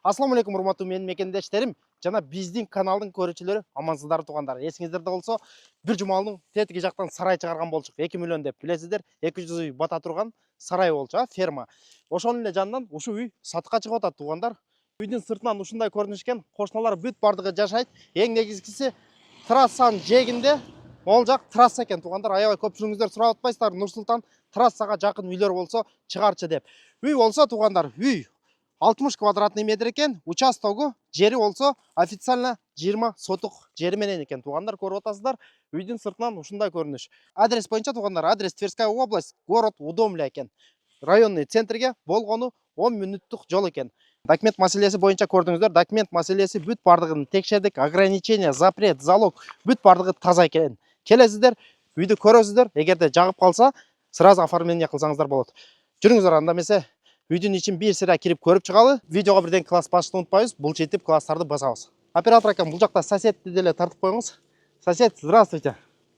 Ассаламу алейкум, урматтуу менин мекендештерим жана биздин каналдын көрүүчүлөрү, амансыздар туугандар. Эсиңиздерде болсо, бир жумалдын тетиги жактан сарай чыгарган болчук. 2 миллион деп билесиздер. 200 үй бата турган сарай болчу, ферма. Ошонун эле жанынан ушул үй сатыкка чыгып атат туугандар. Үйдүн сыртынан ушундай көрүнүшкен, кошуналар бүт бардыгы жашайт. Эң негизгиси трассанын жээгинде, ол жак трасса экен туугандар. Аябай көпчүлүгүңүздөр сурап атпайсыздар, Нур Султан трассага жакын үйлөр болсо чыгарчы деп. Үй болсо туугандар, үй 60 квадратный метр экен, участогу жери болсо официально 20 сотук жери менен экен туугандар, көрүп атасыздар. Үйдүн сыртынан ушундай көрүнүш. Адрес боюнча туугандар, адрес Тверская область, город Удомля экен. Районный центрге болгону 10 мүнөттүк жол экен. Документ маселеси боюнча көрдүңүздөр, документ маселеси бүт бардыгын текшердик, ограничение, запрет, залог бүт бардыгы таза экен. Келесиздер, үйдү көрөсүздөр, эгерде жагып калса, сразу оформление кылсаңыздар болот. Жүрүңүздөр, анда эмесе үйдүн ичин бир сыра кирип көрүп чыгалы. Видеого бирден класс басышты унутпайбыз, булчитип класстарды басабыз. Оператор акам, бул жакта соседти деле тартып коюңуз. Сосед, здравствуйте.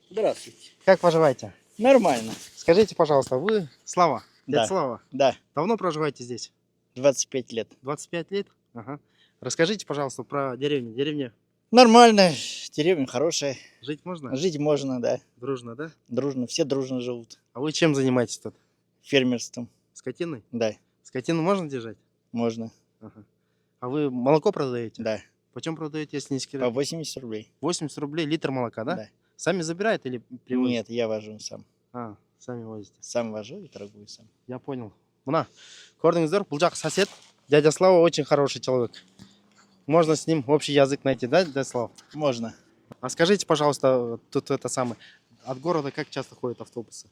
Здравствуйте. Как поживаете? Нормально. Скажите, пожалуйста, вы Слава? Да. Дядя Слава? Да, Давно проживаете здесь? 25 лет. 25 лет? Ага. Расскажите, пожалуйста, про деревню. Деревня Нормально, деревня хорошая. жить можно? Жить можно, да. Дружно, да? Дружно, все дружно живут. А вы чем занимаетесь тут? Фермерством, Скотиной? да, Скотину можно держать? можно, Ага. А вы молоко продаете? да. Почем продаете, если не По секрет? 80 рублей. 80 рублей литр молока, да? Да. Сами забирают или привозят? Нет, я вожу сам. А, сами возите. Сам вожу и торгую сам. Я понял. Мына, көрдіңіздер, бұл жақ сосед. Дядя Слава очень хороший человек. Можно с ним общий язык найти, да, дядя Слава? Можно. А скажите, пожалуйста, тут это самое, от города как часто ходят автобусы?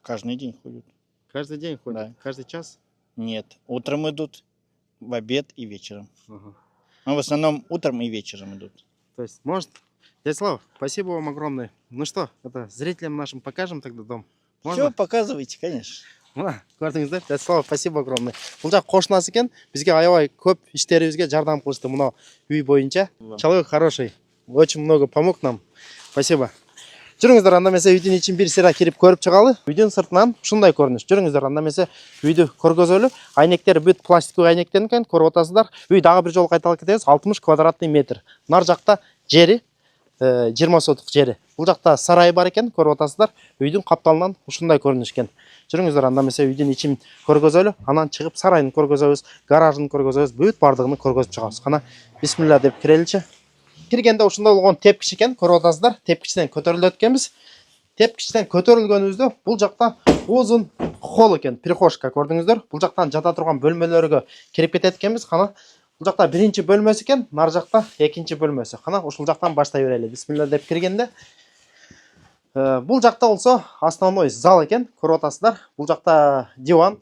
Каждый день ходят. Каждый день ходят? Да. Каждый час? Нет, утром идут, в обед и вечером. Ага. Но в основном утром и вечером идут. То есть, может, дядя Слава, спасибо вам огромное. Ну что, это зрителям нашим покажем тогда дом? Можно? Все, показывайте, конечно. Мына, көрдіңіздер, дядя Слава, спасибо огромное. Бұл жақ қошынасы екен, бізге аябай көп іштерімізге жардам қылышты мынау үй бойынша. Человек хороший, очень много помог нам. Спасибо. Жүріңіздер, анда месе үйден ичин бир сыра кирип көрүп чыгалы. Үйдүн сыртынан ушундай көрүнүш. Жүріңіздер, анда месе үйдү көргөзөлү. Айнектер бүт пластиктик айнектен экен, көрүп атасыздар. Үй дагы бир жолу кайталап кетебиз, 60 квадратный метр. Нар жакта жери 20 сотук жери. Бул жакта сарай бар экен, көрүп атасыздар. Үйдүн капталынан ушундай көрүнүш экен. Жүрүңүздөр, анда месе үйдүн ичин көргөзөлү, анан чыгып сарайын көргөзөбүз, гаражын көргөзөбүз, бүт бардыгын көргөзүп чыгабыз. Кана бисмилла деп киреличи. Киргенде ушундай болгон тепкич экен, көрүп атасыздар. Тепкичтен көтөрүлөт экенбиз. Тепкичтен көтөрүлгөнүбүздө бул жакта узун холл экен, прихожка, көрдүңүздөр. Бул жактан жата турган бөлмөлөргө кирип кетет экенбиз. Кана бул жакта биринчи бөлмөсү экен, нар жакта экинчи бөлмөсү. Кана ушул жактан баштай берели. Бисмилла деп киргенде бул жакта болсо основной зал экен, көрүп атасыздар. Бул жакта диван,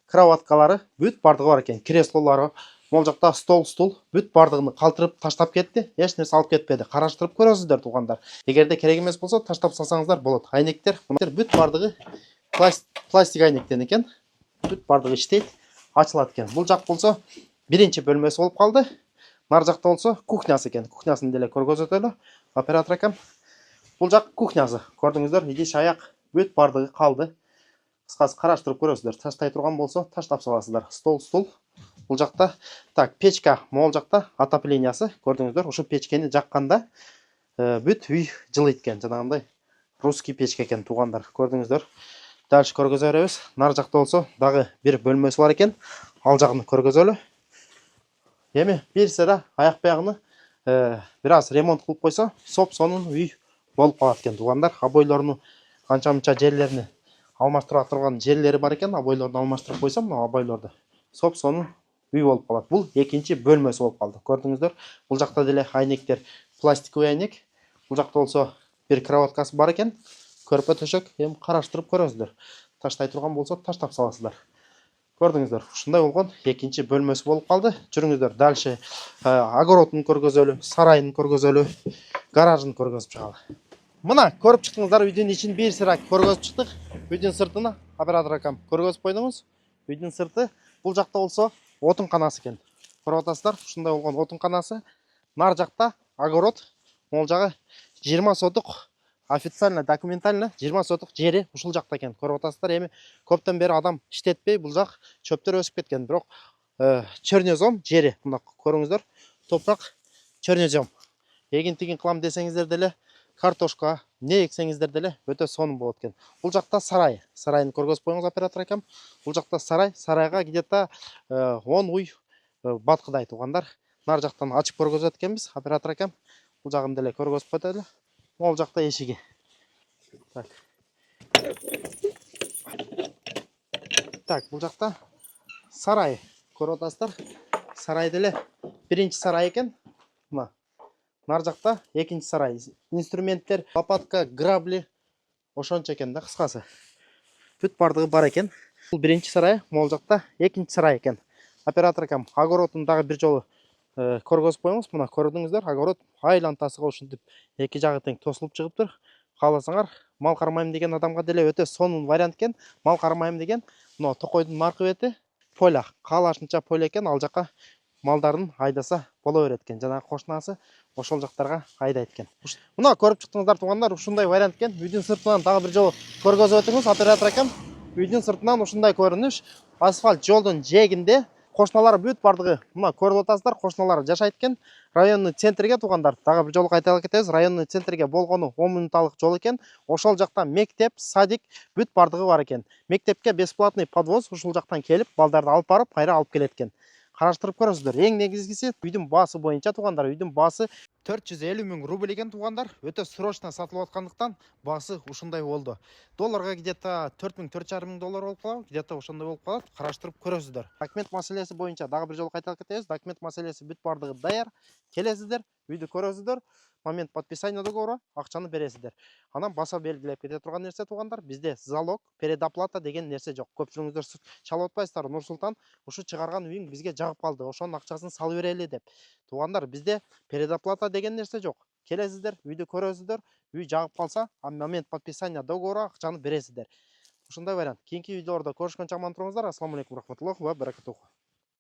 кроваткалары бүт бардыгы бар экен, креслолору. Мол жакта стол, стул бүт бардыгын калтырып таштап кетти. Эч нерсе алып кетпеди. Караштырып көрөсүздөр туугандар. Эгерде керек эмес болсо таштап салсаңыздар болот. Айнектер, бүт бардыгы пластик айнектен экен. Бүт бардыгы иштейт, ачылат экен. Бул жак болсо биринчи бөлмөсү болуп калды. Нар жакта болсо кухнясы экен. Кухнясын деле көргөзөтөлү. Оператор акам. Бул жак кухнясы. Көрдүңүздөр, идиш аяк бүт бардыгы калды. Кыскасы караштырып көрөсүздөр. Таштай турган болсо таштап саласыздар. Стол, стул. Бул жакта так печка, могул жакта отоплениясы. Көрдүңүздөр, ушу печкени жакканда бүт үй жылыйт экен. Жанагындай русский печка экен туугандар. Көрдүңүздөр. Дальше көргөзө беребиз. Нар жакта болсо дагы бир бөлмөсү бар экен. Ал жагын көргөзөлү. Эми бир сыра аяк биягыны бир аз ремонт кылып койсо, соп-сонун үй болуп калат экен туугандар. Обойлорну канча-мынча жерлерин алмаштыра турган жерлери бар экен. Обойлорду алмаштырып койсом, мына обойлорду соп-сонун үй болуп калат. Бул экинчи бөлмөсү болуп калды. Көрдүңүздөр, бул жакта деле айнектер пластиковый айнек. Бул жакта болсо бир кроваткасы бар экен. Көрпө төшөк, эми караштырып көрөсүздөр. Таштай турган болсо таштап саласыздар. Көрдүңүздөр, ушундай болгон экинчи бөлмөсү болуп калды. Жүрүңүздөр, дальше огородун көргөзөлү, сарайын көргөзөлү, гаражын көргөзүп чыгалы. Мына көрүп чыктыңыздар, үйдүн ичин бир сыра көргөзүп чыктык. Үйдүн сыртына оператор акам көргөзүп койдуңуз. Үйдүн сырты бул жакта болсо отун канасы экен. Көрүп атасыздар, ушундай болгон отун канасы. Нар жакта огород, могул жагы 20 сотук официально, документально 20 сотук жери ушул жакта экен. Көрүп атасыздар, эми көптөн бери адам иштетпей, бул жак чөптөр өсүп кеткен. Бирок чернозем жері, мына көріңіздер, топырақ чернозем. Егін тегін қылам десеңіздер деле, картошка не ексеңіздер деле өте соның болады екен. Бұл жақта сарай, сарайын көргөзіп қойыңыз оператор акам. Бұл жақта сарай, сарайға где-то 10 үй батқыдай туғандар. Нар жақтан ашып көргөзіп өткенбіз оператор акам. Бұл жағын деле көргөзіп қойды. Ол жақта ешігі. Так, бұл жақта сарай көріп отырсыздар. Сарай деле бірінші сарай екен. Мына нар жақта екінші сарай. Инструменттер, лопатка, грабли ошончо екен да қысқасы. Бүт бардығы бар екен. Бұл бірінші сарай, ол жақта екінші сарай екен. Оператор акам огородын дағы бір жолы көргөзіп қойыңыз. Мына көрдіңіздер, огород айлантасыға ушинтип екі жағы тең тосылып шығып тұр. Қаласаңар, мал қармайым деген адамға деле өте сонун вариант екен. Мал қармайым деген, мына тоқойдың марқы беті поля, қалашынша поля екен, ал жаққа малдарын айдаса бола береді екен. Жаңағы қошнасы ошол жақтарға айдайды екен. Мына көріп шықтыңыздар туғандар, ушундай вариант екен. Үйдің сыртынан тағы бір жолы көргөзіп өтіңіз оператор акам. Үйдің сыртынан ушундай көрініш, асфальт жолдың жегінде қошналары бүт бардығы. Мына көріп отырсыздар, қошналары жашайды екен. Районный центрге туғандар, тағы бір жолы қайталап кетеміз. Районный центрге болғаны 10 минуталық жол екен. Ошол жақтан мектеп, садик бүт бардығы бар екен. Мектепке бесплатный подвоз ушул жақтан келіп, балдарды алып барып, кайра алып келет екен. Қараштырып көріңіздер. Ең негізгісі үйдің басы бойынша туғандар, үйдің басы 450 000 рубль екен туғандар. Өте срочно сатылып жатқандықтан басы ушундай болды. Долларға где-то 4 000 доллар болып қалады, где-то ошондай болып қалады. Қараштырып көресіздер. Документ мәселесі бойынша дағы бір жолы қайталап кетеміз. Документ мәселесі бүт бардығы даяр. Келесіздер, үйді көресіздер. Момент подписания договора ақшаны бересіздер. Анан баса белгілеп кете тұрған нәрсе туғандар, бізде залог, предоплата деген нәрсе жоқ. Көпшілігіңіздер шалып отпайсыздар, Нұрсұлтан ушу чыгарган үйүң бизге жагып калды, ошонун акчасын салып берели деп. Туғандар, бізде предоплата деген нәрсе жоқ. Келесіздер, үйді көресіздер, үй жагып калса, момент подписания договора акчаны бересіздер. Ушундай вариант. Кийинки видеолордо көрүшкөнчө аман туруңуздар. Ассаламу алейкум рахматуллахи ва баракатуху.